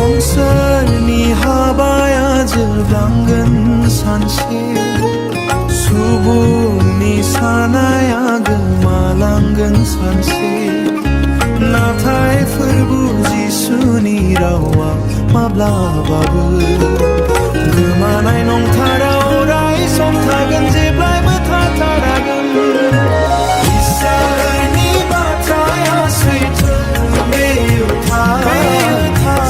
संसारनि हाबाया जोबलांगोन सानसे सुबुंनि सानाया गोमालांगोन सानसे नाथाय फोरबु जिसुनि रावा माब्लाबाबो गोमानाय नंथारा अराय सम थागोन जेब्लायबो थाथारागोन इसोरनि बाथ्राया सैथो बेयो थार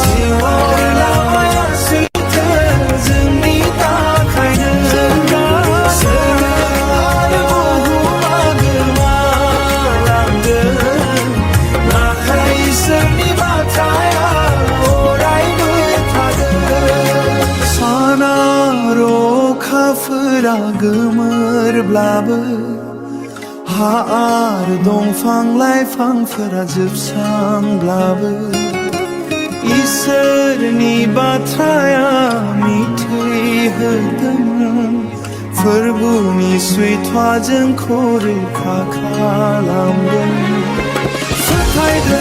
जिउआव लामाया सैथो जोंनि थाखायनो सोर आरो बुहुमा गोमालांगोन नाथाय इसोरनि बाथ्राया अरायबो थागोन सान आरो अखाफोरा गोमोरब्लाबो हा आरो दंफां लाइफांफोरा जोबस्रांब्लाबो इसोरनि बाथ्राया मिथिहोगोन फोरबुनि सैथोआ जोंखौ रैखा खालामगोन फोथायदो